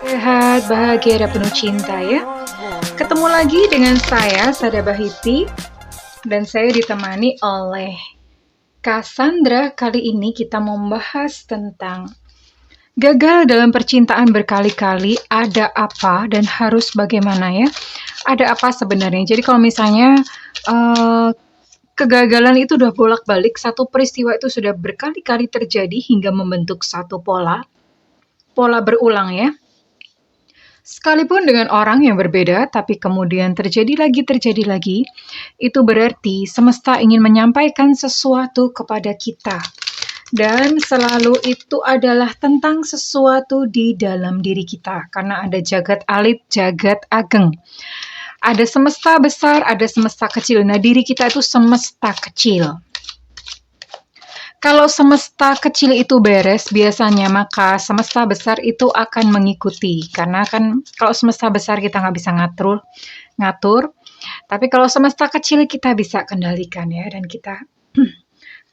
Sehat, bahagia, dan penuh cinta ya. Ketemu lagi dengan saya, Sada Bahiti, dan saya ditemani oleh Cassandra. Kali ini kita membahas tentang gagal dalam percintaan berkali-kali, ada apa dan harus bagaimana ya. Ada apa sebenarnya? Jadi kalau misalnya kegagalan itu udah bolak-balik, satu peristiwa itu sudah berkali-kali terjadi hingga membentuk satu pola berulang ya. Sekalipun dengan orang yang berbeda, tapi kemudian terjadi lagi, itu berarti semesta ingin menyampaikan sesuatu kepada kita. Dan selalu itu adalah tentang sesuatu di dalam diri kita, karena ada jagat alit, jagat ageng. Ada semesta besar, ada semesta kecil. Nah, diri kita itu semesta kecil. Kalau semesta kecil itu beres, biasanya maka semesta besar itu akan mengikuti. Karena kan kalau semesta besar kita nggak bisa ngatur. Tapi kalau semesta kecil kita bisa kendalikan ya, dan kita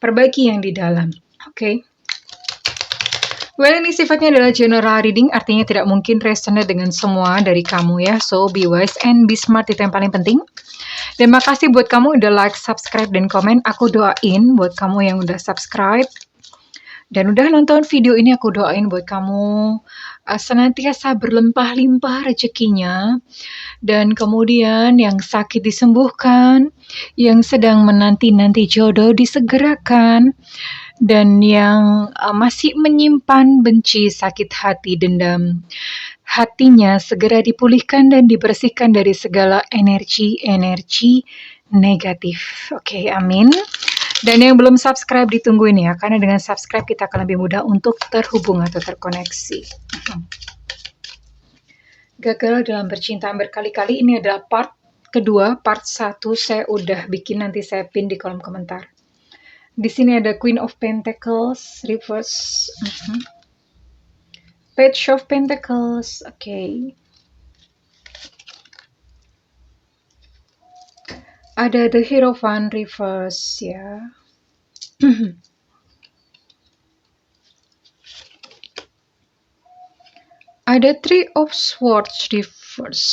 perbaiki yang di dalam. Oke. Well, ini sifatnya adalah general reading, artinya tidak mungkin resonate dengan semua dari kamu ya. So, be wise and be smart, itu yang paling penting. Dan makasih buat kamu udah like, subscribe, dan komen. Aku doain buat kamu yang udah subscribe dan udah nonton video ini, aku doain buat kamu senantiasa berlimpah-limpah rezekinya. Dan kemudian yang sakit disembuhkan, yang sedang menanti-nanti jodoh disegerakan, dan yang masih menyimpan benci, sakit hati, dendam, hatinya segera dipulihkan dan dibersihkan dari segala energi negatif. Oke, amin. Dan yang belum subscribe ditungguin ya, karena dengan subscribe kita akan lebih mudah untuk terhubung atau terkoneksi. Gagal dalam percintaan berkali-kali, ini adalah part kedua, part 1 saya udah bikin, nanti saya pin di kolom komentar. Di sini ada Queen of Pentacles, reverse. Page of Pentacles, oke. Ada The Hierophant reverse ya. Ada Three of Swords reverse.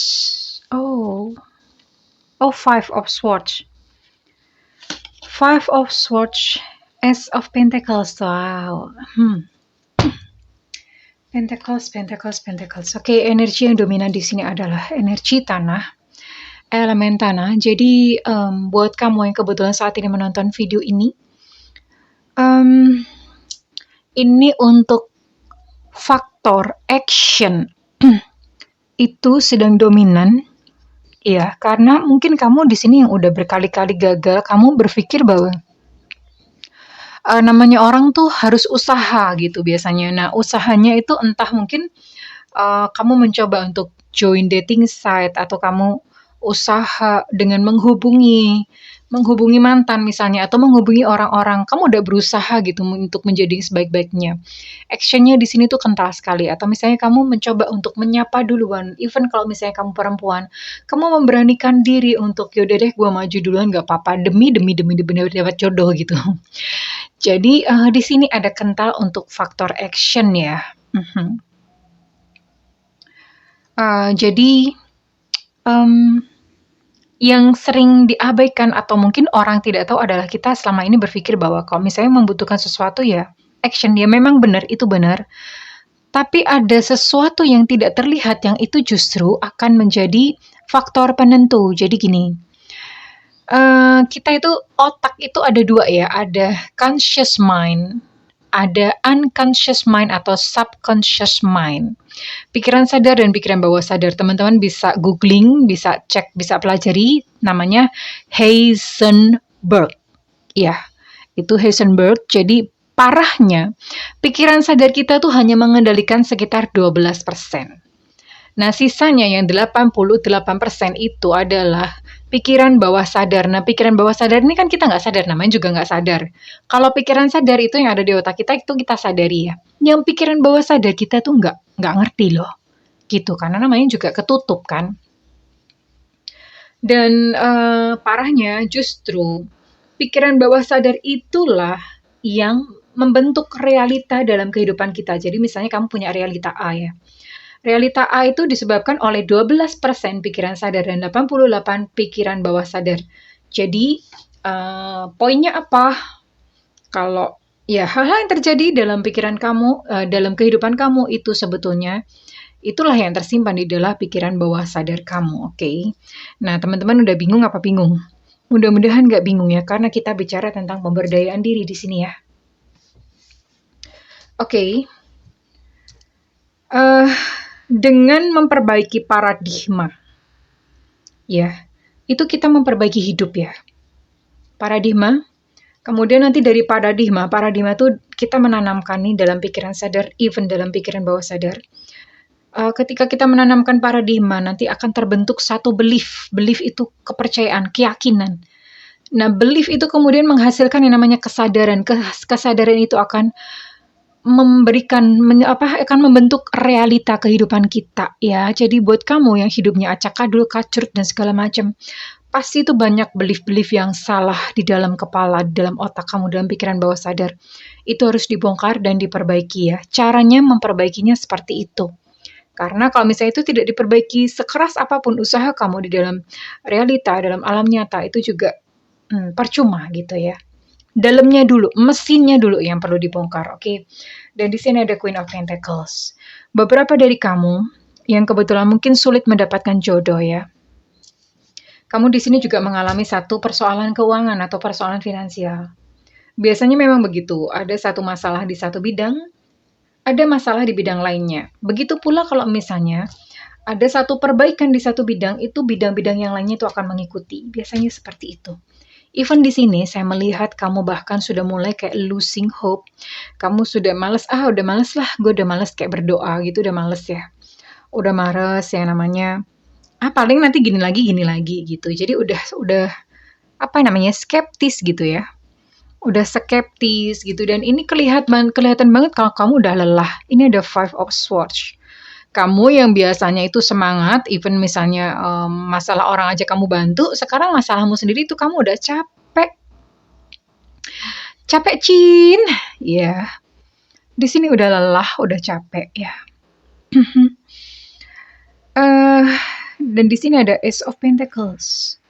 Five of Swords. Five of Swords, Ace of Pentacles. Wow. Pentacles. Oke, energi yang dominan di sini adalah energi tanah, elemen tanah. Jadi buat kamu yang kebetulan saat ini menonton video ini untuk faktor action itu sedang dominan, ya, karena mungkin kamu di sini yang udah berkali-kali gagal, kamu berpikir bahwa namanya orang tuh harus usaha gitu biasanya. Nah, usahanya itu entah mungkin kamu mencoba untuk join dating site, atau kamu usaha dengan menghubungi mantan misalnya, atau menghubungi orang-orang. Kamu udah berusaha gitu untuk menjadi sebaik-baiknya. Actionnya di sini tuh kental sekali. Atau misalnya kamu mencoba untuk menyapa duluan. Even kalau misalnya kamu perempuan, kamu memberanikan diri untuk yaudah deh gue maju duluan, gak apa-apa, demi dapat jodoh gitu. Jadi di sini ada kental untuk faktor action ya. Jadi yang sering diabaikan atau mungkin orang tidak tahu adalah kita selama ini berpikir bahwa kalau misalnya membutuhkan sesuatu ya action, ya memang benar, itu benar. Tapi ada sesuatu yang tidak terlihat yang itu justru akan menjadi faktor penentu. Jadi gini, kita itu otak itu ada dua ya, ada conscious mind, ada unconscious mind atau subconscious mind. Pikiran sadar dan pikiran bawah sadar. Teman-teman bisa googling, bisa cek, bisa pelajari, namanya Heisenberg. Ya, itu Heisenberg. Jadi parahnya, pikiran sadar kita tuh hanya mengendalikan sekitar 12%. Nah, sisanya yang 88% itu adalah pikiran bawah sadar. Nah, pikiran bawah sadar ini kan kita nggak sadar, namanya juga nggak sadar. Kalau pikiran sadar itu yang ada di otak kita, itu kita sadari ya. Yang pikiran bawah sadar kita tuh nggak ngerti loh. Gitu, karena namanya juga ketutup kan. Dan parahnya justru pikiran bawah sadar itulah yang membentuk realita dalam kehidupan kita. Jadi misalnya kamu punya realita A ya. Realita A itu disebabkan oleh 12% pikiran sadar dan 88 pikiran bawah sadar. Jadi, poinnya apa? Kalau ya hal-hal yang terjadi dalam pikiran kamu, dalam kehidupan kamu itu sebetulnya itulah yang tersimpan di dalam pikiran bawah sadar kamu, oke? Nah, teman-teman udah bingung apa bingung? Mudah-mudahan nggak bingung ya, karena kita bicara tentang pemberdayaan diri di sini ya. Oke. Dengan memperbaiki paradigma, ya, itu kita memperbaiki hidup ya. Paradigma, kemudian nanti dari paradigma itu kita menanamkan nih dalam pikiran sadar, even dalam pikiran bawah sadar. Ketika kita menanamkan paradigma, nanti akan terbentuk satu belief. Belief itu kepercayaan, keyakinan. Nah, belief itu kemudian menghasilkan yang namanya kesadaran. Kesadaran itu akan akan membentuk realita kehidupan kita ya. Jadi buat kamu yang hidupnya acak-adul, kacrut dan segala macam, pasti itu banyak belief-belief yang salah di dalam kepala, di dalam otak kamu, dalam pikiran bawah sadar. Itu harus dibongkar dan diperbaiki ya. Caranya memperbaikinya seperti itu. Karena kalau misalnya itu tidak diperbaiki, sekeras apapun usaha kamu di dalam realita, dalam alam nyata, itu juga percuma gitu ya. Dalamnya dulu, mesinnya dulu yang perlu dibongkar, oke? Dan di sini ada Queen of Pentacles. Beberapa dari kamu yang kebetulan mungkin sulit mendapatkan jodoh ya. Kamu di sini juga mengalami satu persoalan keuangan atau persoalan finansial. Biasanya memang begitu, ada satu masalah di satu bidang, ada masalah di bidang lainnya. Begitu pula kalau misalnya ada satu perbaikan di satu bidang, itu bidang-bidang yang lainnya itu akan mengikuti. Biasanya seperti itu. Even di sini saya melihat kamu bahkan sudah mulai kayak losing hope. Kamu sudah males, udah males lah, gue udah males kayak berdoa gitu, udah males ya. Udah males ya namanya, paling nanti gini lagi gitu. Jadi udah apa namanya, skeptis gitu ya. Udah skeptis gitu, dan ini kelihatan banget kalau kamu udah lelah. Ini ada Five of Swords. Kamu yang biasanya itu semangat, even misalnya masalah orang aja kamu bantu, sekarang masalahmu sendiri itu kamu udah capek. Capek, Cin. Ya. Di sini udah lelah, udah capek ya. Dan di sini ada Ace of Pentacles.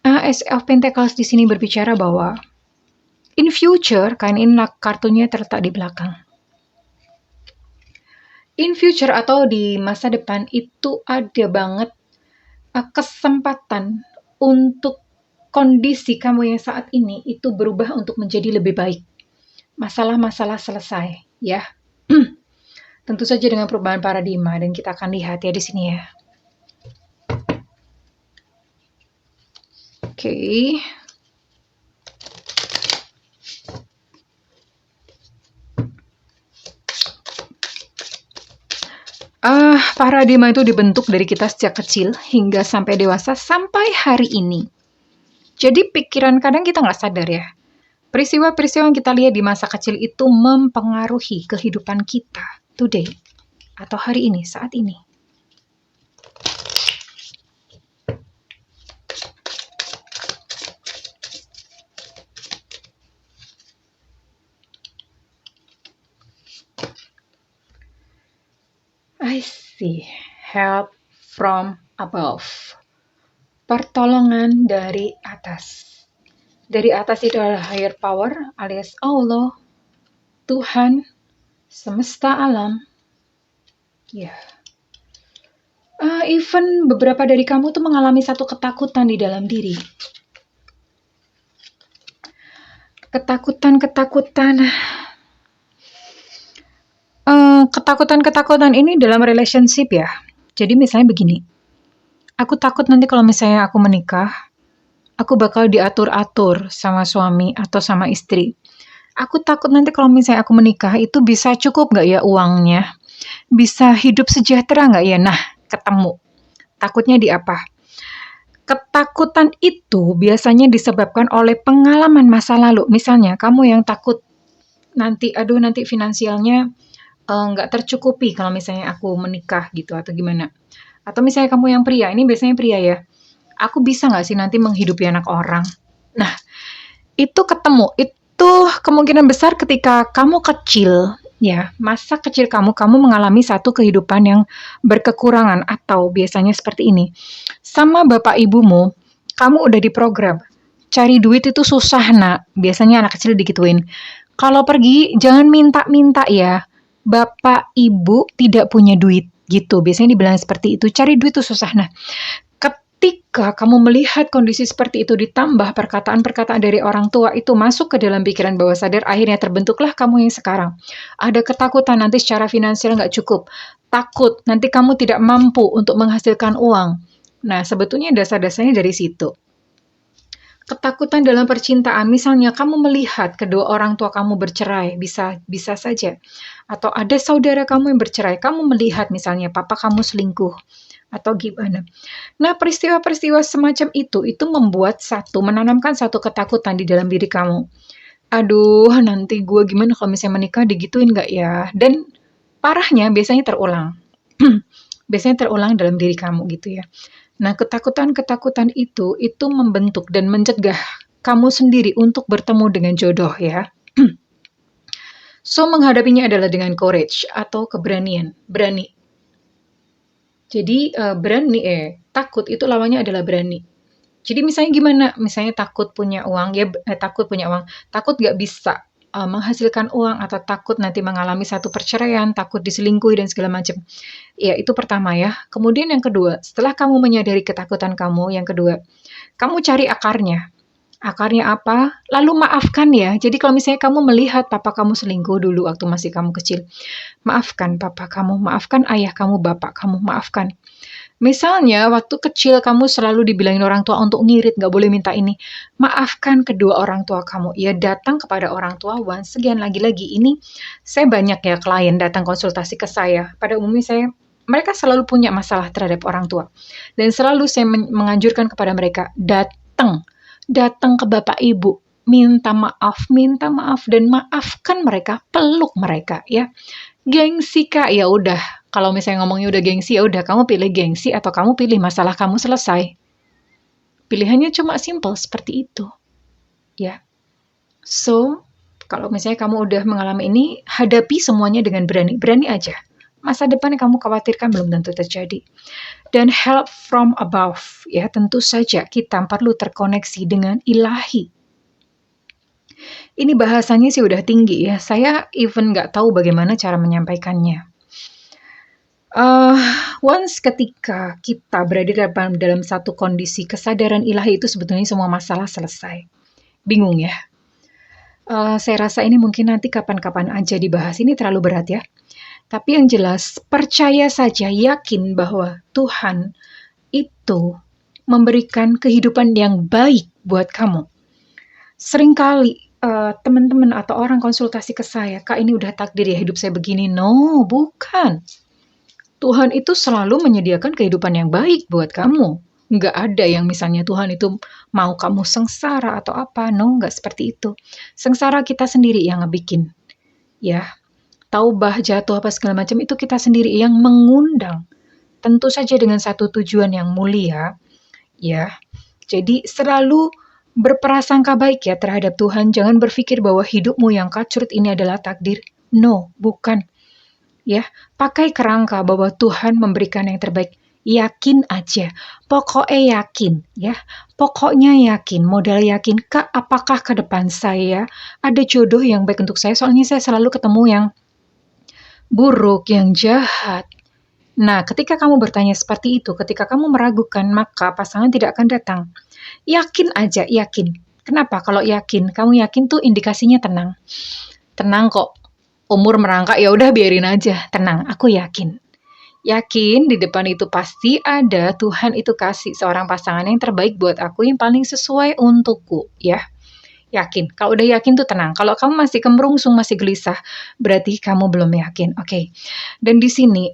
Ace of Pentacles di sini berbicara bahwa in future, kan ini kartunya terletak di belakang. In future atau di masa depan itu ada banget kesempatan untuk kondisi kamu yang saat ini itu berubah untuk menjadi lebih baik. Masalah-masalah selesai, ya. Tentu saja dengan perubahan paradigma, dan kita akan lihat ya di sini ya. Oke. Paradigma itu dibentuk dari kita sejak kecil hingga sampai dewasa sampai hari ini. Jadi pikiran kadang kita nggak sadar ya. Peristiwa-peristiwa yang kita lihat di masa kecil itu mempengaruhi kehidupan kita today atau hari ini, saat ini. I see. Help from above. Pertolongan dari atas. Dari atas itu adalah higher power alias Allah, Tuhan, semesta alam. Ya. Even beberapa dari kamu tuh mengalami satu ketakutan di dalam diri. Ketakutan ini dalam relationship ya. Jadi misalnya begini, aku takut nanti kalau misalnya aku menikah, aku bakal diatur-atur sama suami atau sama istri. Aku takut nanti kalau misalnya aku menikah itu bisa cukup nggak ya uangnya? Bisa hidup sejahtera nggak ya? Nah, ketemu. Takutnya di apa? Ketakutan itu biasanya disebabkan oleh pengalaman masa lalu. Misalnya kamu yang takut nanti finansialnya nggak tercukupi kalau misalnya aku menikah gitu atau gimana. Atau misalnya kamu yang pria, ini biasanya pria ya. Aku bisa nggak sih nanti menghidupi anak orang? Nah, itu ketemu. Itu kemungkinan besar ketika kamu kecil, Ya, masa kecil kamu mengalami satu kehidupan yang berkekurangan atau biasanya seperti ini. Sama bapak ibumu, kamu udah diprogram. Cari duit itu susah, Nak. Biasanya anak kecil digituin. Kalau pergi, jangan minta-minta ya. Bapak ibu tidak punya duit gitu. Biasanya dibilang seperti itu. Cari duit itu susah. Nah, ketika kamu melihat kondisi seperti itu ditambah perkataan-perkataan dari orang tua itu masuk ke dalam pikiran bawah sadar, akhirnya terbentuklah kamu yang sekarang. Ada ketakutan nanti secara finansial nggak cukup. Takut nanti kamu tidak mampu untuk menghasilkan uang. Nah, sebetulnya dasar-dasarnya dari situ. Ketakutan dalam percintaan, misalnya kamu melihat kedua orang tua kamu bercerai, bisa bisa saja. Atau ada saudara kamu yang bercerai, kamu melihat misalnya papa kamu selingkuh atau gimana. Nah, peristiwa-peristiwa semacam itu membuat menanamkan satu ketakutan di dalam diri kamu. Aduh, nanti gue gimana kalau misalnya menikah digituin nggak ya? Dan parahnya biasanya terulang. Biasanya terulang dalam diri kamu gitu ya. Nah, ketakutan-ketakutan itu membentuk dan mencegah kamu sendiri untuk bertemu dengan jodoh ya. So, menghadapinya adalah dengan courage atau keberanian, berani. Jadi, takut itu lawannya adalah berani. Jadi misalnya gimana? Misalnya takut punya uang, ya takut punya uang, takut nggak bisa menghasilkan uang atau takut nanti mengalami satu perceraian, takut diselingkuhi dan segala macam. Ya, itu pertama ya. Kemudian yang kedua, setelah kamu menyadari ketakutan kamu, yang kedua, kamu cari akarnya. Akarnya apa? Lalu maafkan ya. Jadi kalau misalnya kamu melihat papa kamu selingkuh dulu waktu masih kamu kecil, maafkan papa kamu, maafkan ayah kamu, bapak kamu, maafkan. Misalnya, waktu kecil kamu selalu dibilangin orang tua untuk ngirit, nggak boleh minta ini. Maafkan kedua orang tua kamu. Ya, datang kepada orang tua once again. Lagi-lagi ini, saya banyak ya klien datang konsultasi ke saya. Pada umumnya mereka selalu punya masalah terhadap orang tua. Dan selalu saya menganjurkan kepada mereka, datang ke bapak ibu. Minta maaf, dan maafkan mereka, peluk mereka ya. Gengsi Kak, ya udah. Kalau misalnya ngomongnya udah gengsi, ya udah kamu pilih gengsi atau kamu pilih masalah kamu selesai. Pilihannya cuma simple seperti itu. Ya. So, kalau misalnya kamu udah mengalami ini, hadapi semuanya dengan berani. Berani aja. Masa depan yang kamu khawatirkan belum tentu terjadi. Dan help from above. Ya, tentu saja kita perlu terkoneksi dengan ilahi. Ini bahasanya sih udah tinggi ya. Saya even nggak tahu bagaimana cara menyampaikannya. Once ketika kita berada dalam satu kondisi kesadaran ilahi itu sebetulnya semua masalah selesai. Bingung ya? Saya rasa ini mungkin nanti kapan-kapan aja dibahas. Ini terlalu berat ya. Tapi yang jelas, percaya saja, yakin bahwa Tuhan itu memberikan kehidupan yang baik buat kamu. Seringkali teman-teman atau orang konsultasi ke saya, Kak ini udah takdir ya hidup saya begini. No, bukan. Tuhan itu selalu menyediakan kehidupan yang baik buat kamu. Nggak ada yang misalnya Tuhan itu mau kamu sengsara atau apa. No, nggak seperti itu. Sengsara kita sendiri yang ngebikin. Ya, taubah, jatuh, apa segala macam itu kita sendiri yang mengundang. Tentu saja dengan satu tujuan yang mulia. Ya, jadi selalu berprasangka baik ya terhadap Tuhan. Jangan berpikir bahwa hidupmu yang kacrut ini adalah takdir. No, bukan. Ya, pakai kerangka bahwa Tuhan memberikan yang terbaik. Yakin aja. Pokoknya yakin, ya. Pokoknya yakin, modal yakin. Kak, apakah ke depan saya ada jodoh yang baik untuk saya? Soalnya saya selalu ketemu yang buruk, yang jahat. Nah, ketika kamu bertanya seperti itu, ketika kamu meragukan, maka pasangan tidak akan datang. Yakin aja, yakin. Kenapa? Kalau yakin, kamu yakin tuh indikasinya tenang. Tenang kok. Umur merangkak, ya udah biarin aja. Tenang, aku yakin. Yakin di depan itu pasti ada Tuhan itu kasih seorang pasangan yang terbaik buat aku, yang paling sesuai untukku, ya. Yakin. Kalau udah yakin tuh tenang. Kalau kamu masih kemerungsung, masih gelisah, berarti kamu belum yakin. Oke. Dan di sini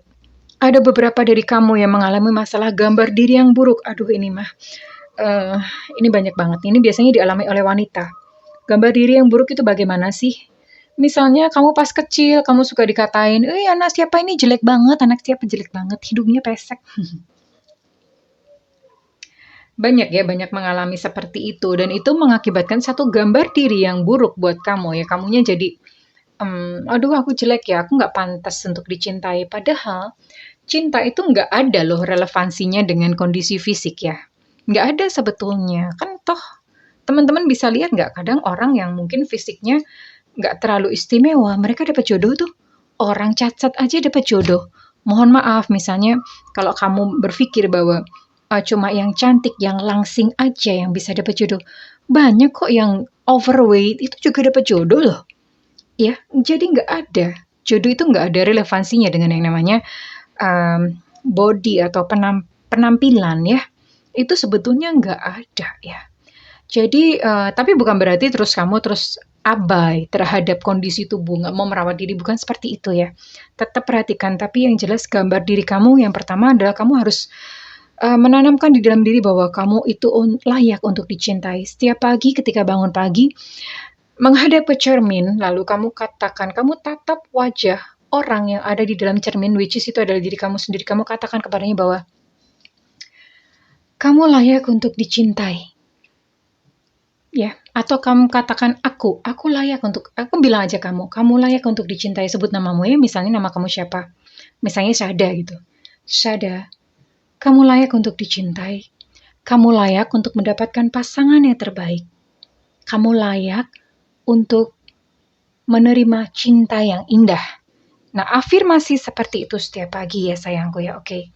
ada beberapa dari kamu yang mengalami masalah gambar diri yang buruk. Aduh, ini mah ini banyak banget. Ini biasanya dialami oleh wanita. Gambar diri yang buruk itu bagaimana sih? Misalnya kamu pas kecil, kamu suka dikatain, anak siapa ini jelek banget, anak siapa jelek banget, hidungnya pesek. Banyak mengalami seperti itu. Dan itu mengakibatkan satu gambar diri yang buruk buat kamu ya. Kamunya jadi aduh aku jelek ya, aku nggak pantas untuk dicintai. Padahal cinta itu nggak ada loh relevansinya dengan kondisi fisik ya. Nggak ada sebetulnya. Kan toh teman-teman bisa lihat nggak kadang orang yang mungkin fisiknya nggak terlalu istimewa, mereka dapat jodoh tuh. Orang cacat aja dapat jodoh. Mohon maaf, misalnya kalau kamu berpikir bahwa cuma yang cantik, yang langsing aja yang bisa dapat jodoh. Banyak kok yang overweight itu juga dapat jodoh loh. Ya, jadi nggak ada. Jodoh itu nggak ada relevansinya dengan yang namanya body atau penampilan ya. Itu sebetulnya nggak ada ya. Jadi, tapi bukan berarti kamu terus abai terhadap kondisi tubuh, nggak mau merawat diri, bukan seperti itu ya. Tetap perhatikan, tapi yang jelas gambar diri kamu yang pertama adalah kamu harus menanamkan di dalam diri bahwa kamu itu layak untuk dicintai. Setiap pagi ketika bangun pagi, menghadap ke cermin, lalu kamu katakan, kamu tatap wajah orang yang ada di dalam cermin, which is itu adalah diri kamu sendiri. Kamu katakan kepadanya bahwa kamu layak untuk dicintai. Ya, atau kamu katakan aku layak untuk, aku bilang aja kamu layak untuk dicintai, sebut namamu ya, misalnya nama kamu siapa? Misalnya Syahda gitu. Syahda, kamu layak untuk dicintai. Kamu layak untuk mendapatkan pasangan yang terbaik. Kamu layak untuk menerima cinta yang indah. Nah, afirmasi seperti itu setiap pagi ya sayangku ya, oke.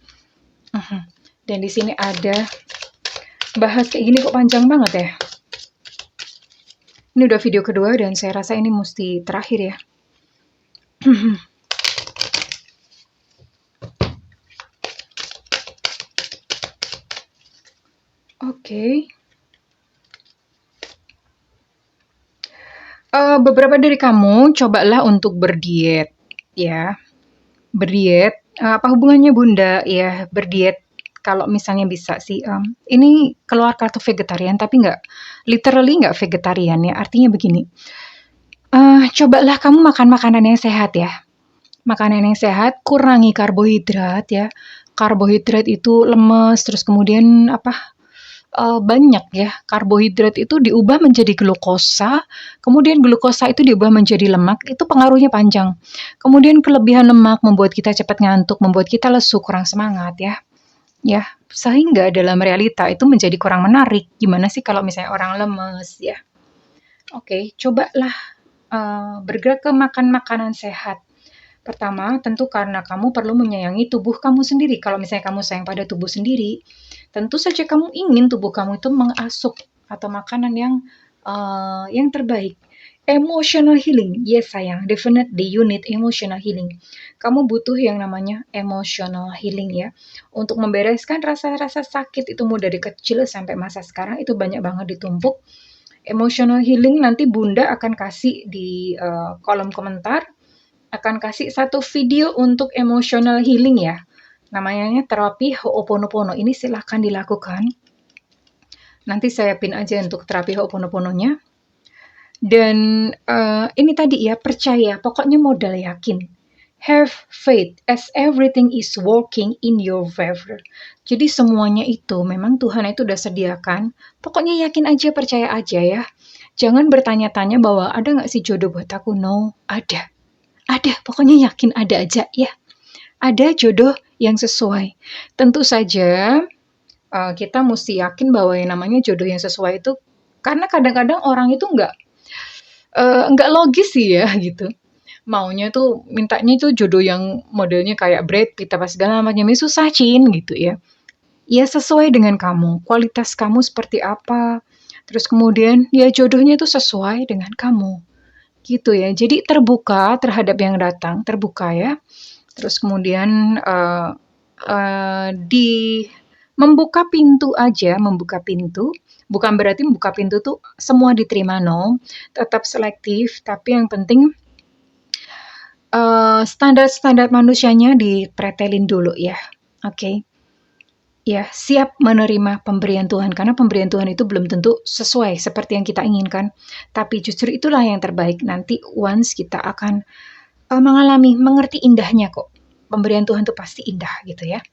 Dan di sini ada bahas kayak gini kok panjang banget ya. Ini udah video kedua dan saya rasa ini mesti terakhir ya. Oke. Beberapa dari kamu cobalah untuk berdiet ya. Berdiet, apa hubungannya Bunda? Ya, berdiet kalau misalnya bisa sih, ini keluar kartu vegetarian tapi literally nggak vegetarian ya, artinya begini, cobalah kamu makan makanan yang sehat ya. Makanan yang sehat, kurangi karbohidrat ya. Karbohidrat itu lemes, terus kemudian banyak ya, karbohidrat itu diubah menjadi glukosa, kemudian glukosa itu diubah menjadi lemak, itu pengaruhnya panjang. Kemudian kelebihan lemak membuat kita cepat ngantuk, membuat kita lesu, kurang semangat ya. Ya, sehingga dalam realita itu menjadi kurang menarik. Gimana sih kalau misalnya orang lemes ya? Oke, cobalah bergerak ke makan makanan sehat. Pertama, tentu karena kamu perlu menyayangi tubuh kamu sendiri. Kalau misalnya kamu sayang pada tubuh sendiri, tentu saja kamu ingin tubuh kamu itu mengasup atau makanan yang terbaik. Emotional healing, yes sayang, definitely you need emotional healing. Kamu butuh yang namanya emotional healing ya, untuk membereskan rasa-rasa sakit itu mulai dari kecil sampai masa sekarang itu banyak banget ditumpuk. Emotional healing nanti Bunda akan kasih di kolom komentar, akan kasih satu video untuk emotional healing ya. Namanya terapi Ho'oponopono. Ini silahkan dilakukan. Nanti saya pin aja untuk terapi Ho'oponopononya. Dan ini tadi ya, percaya. Pokoknya modal yakin. Have faith as everything is working in your favor. Jadi semuanya itu memang Tuhan itu udah sediakan. Pokoknya yakin aja, percaya aja ya. Jangan bertanya-tanya bahwa ada nggak sih jodoh buat aku? No, ada. Ada, pokoknya yakin ada aja ya. Ada jodoh yang sesuai. Tentu saja kita mesti yakin bahwa yang namanya jodoh yang sesuai itu, karena kadang-kadang orang itu nggak logis sih ya gitu. Maunya tuh, mintanya itu jodoh yang modelnya kayak Brad Pitt apa segala macam, susah Cin gitu ya. Ya sesuai dengan kamu, kualitas kamu seperti apa. Terus kemudian ya jodohnya itu sesuai dengan kamu. Gitu ya. Jadi terbuka terhadap yang datang, terbuka ya. Terus kemudian membuka pintu aja, membuka pintu. Bukan berarti membuka pintu tuh semua diterima, no. Tetap selektif, tapi yang penting standar-standar manusianya dipretelin dulu ya. Oke. Ya, siap menerima pemberian Tuhan, karena pemberian Tuhan itu belum tentu sesuai seperti yang kita inginkan, tapi justru itulah yang terbaik. Nanti once kita akan mengerti indahnya kok. Pemberian Tuhan itu pasti indah gitu ya.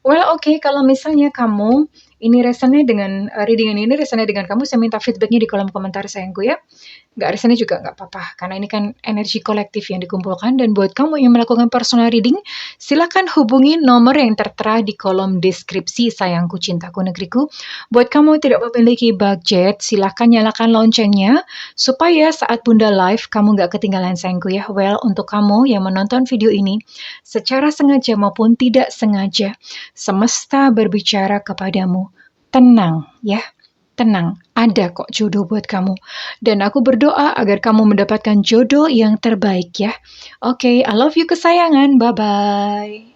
Well, oke, kalau misalnya kamu ini resonate dengan readingan ini resonate dengan kamu, saya minta feedbacknya di kolom komentar sayangku ya. Nggak resonate juga nggak apa-apa, karena ini kan energi kolektif yang dikumpulkan. Dan buat kamu yang melakukan personal reading, silakan hubungi nomor yang tertera di kolom deskripsi sayangku, cintaku, negeriku. Buat kamu yang tidak memiliki budget, silakan nyalakan loncengnya, supaya saat Bunda live, kamu nggak ketinggalan sayangku ya. Well, untuk kamu yang menonton video ini, secara sengaja maupun tidak sengaja, semesta berbicara kepadamu, tenang ya. Tenang, ada kok jodoh buat kamu. Dan aku berdoa agar kamu mendapatkan jodoh yang terbaik ya. Oke, I love you kesayangan. Bye-bye.